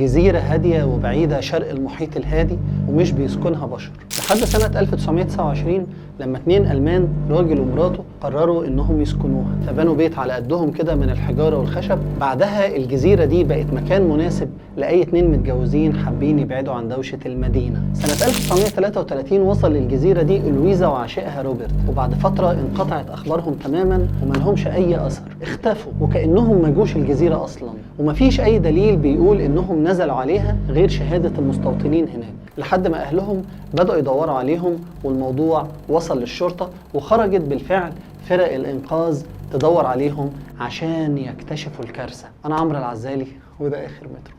جزيرة هادية وبعيدة شرق المحيط الهادي ومش بيسكنها بشر، لحد سنة 1929 لما 2 ألمان راجل ومراته قرروا انهم يسكنوها، فبنوا بيت على قدهم كده من الحجارة والخشب. بعدها الجزيرة دي بقت مكان مناسب لأي 2 متجوزين حابين يبعدوا عن دوشة المدينة. سنة 1933 وصل للجزيرة دي لويزا وعشيقها روبرت، وبعد فترة انقطعت أخبارهم تماما وملهمش أي أثر، اختفوا وكأنهم ما جوش الجزيرة أصلا، ومفيش أي دليل بيقول إنهم نزلوا عليها غير شهادة المستوطنين هناك، لحد ما أهلهم بدأوا يدوروا عليهم والموضوع وصل للشرطة، وخرجت بالفعل فرق الإنقاذ تدور عليهم عشان يكتشفوا الكارثة. أنا عمرو العزالي وده آخر مترو.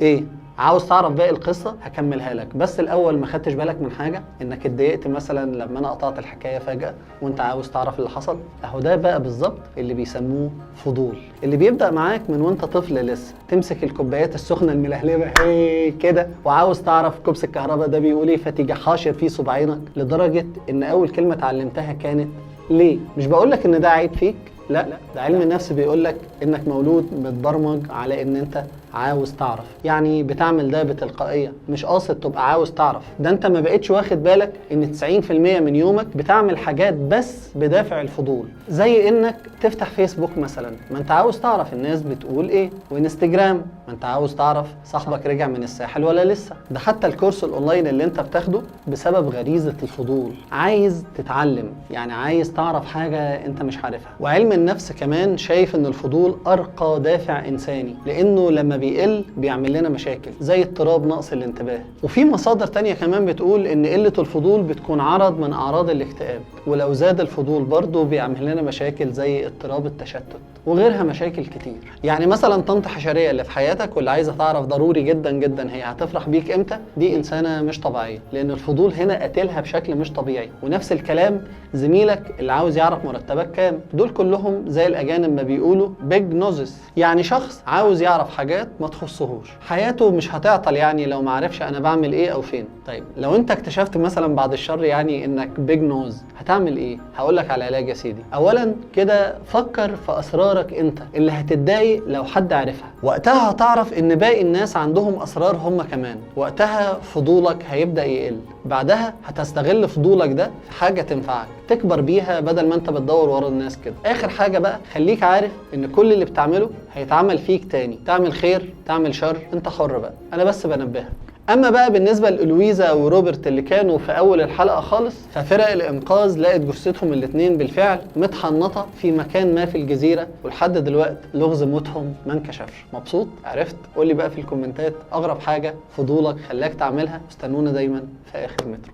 إيه؟ عاوز تعرف باقي القصة؟ هكملها لك، بس الأول ما خدتش بالك من حاجة؟ إنك اتضايقت مثلا لما أنا قطعت الحكاية فجأة وأنت عاوز تعرف اللي حصل؟ أهو ده بقى بالظبط اللي بيسموه فضول، اللي بيبدأ معاك من وأنت طفل لسه تمسك الكوبايات السخنة الملهلبة هي كده وعاوز تعرف كوبس الكهرباء ده بيقول إيه، فتيجي حاشر فيه صباعينك لدرجة إن أول كلمة اتعلمتها كانت ليه؟ مش بقولك إن ده عيب فيك، لا، ده علم النفس بيقولك إنك مولود متبرمج على إن أنت عاوز تعرف، يعني بتعمل ده بتلقائية، مش قاصد تبقى عاوز تعرف. ده انت ما بقتش واخد بالك ان 90% من يومك بتعمل حاجات بس بدافع الفضول، زي انك تفتح فيسبوك مثلا ما انت عاوز تعرف الناس بتقول ايه، وانستجرام ما انت عاوز تعرف صاحبك رجع من الساحل ولا لسه. ده حتى الكورس الاونلاين اللي انت بتاخده بسبب غريزة الفضول، عايز تتعلم، يعني عايز تعرف حاجة انت مش عارفها. وعلم النفس كمان شايف ان الفضول ارقى دافع انساني، لانه لما بيقل بيعمل لنا مشاكل زي اضطراب نقص الانتباه. وفي مصادر تانية كمان بتقول ان قلة الفضول بتكون عرض من اعراض الاكتئاب، ولو زاد الفضول برضه بيعمل لنا مشاكل زي اضطراب التشتت وغيرها مشاكل كتير. يعني مثلا طنط حشرية اللي في حياتك واللي عايزة تعرف ضروري جدا جدا هي هتفرح بيك امتى، دي انسانة مش طبيعية، لان الفضول هنا قاتلها بشكل مش طبيعي. ونفس الكلام زميلك اللي عاوز يعرف مرتبك كام، دول كلهم زي الاجانب ما بيقولوا بيج نوزس، يعني شخص عاوز يعرف حاجات ما تخصهوش، حياته مش هتعطل يعني لو ما عرفش انا بعمل ايه او فين. طيب لو انت اكتشفت مثلا بعد الشر يعني انك بيج نوز، هتعمل ايه؟ هقول لك على علاج يا سيدي. اولا كده فكر في اسرارك انت اللي هتتضايق لو حد عرفها، وقتها هتعرف ان باقي الناس عندهم اسرار هم كمان، وقتها فضولك هيبدا يقل. بعدها هتستغل فضولك ده في حاجه تنفعك تكبر بيها بدل ما انت بتدور ورا الناس كده. اخر حاجه بقى، خليك عارف ان كل اللي بتعمله هيتعمل فيك تاني، تعمل خير تعمل شر انت حر بقى، انا بس بنبهك. اما بقى بالنسبه للويزا وروبرت اللي كانوا في اول الحلقه خالص، ففرق الانقاذ لقت جثتهم الاثنين بالفعل متحنطه في مكان ما في الجزيره، ولحد دلوقتي لغز موتهم ما انكشفش. مبسوط؟ عرفت؟ قول لي بقى في الكومنتات اغرب حاجه فضولك خلاك تعملها. استنونا دايما في اخر مترو.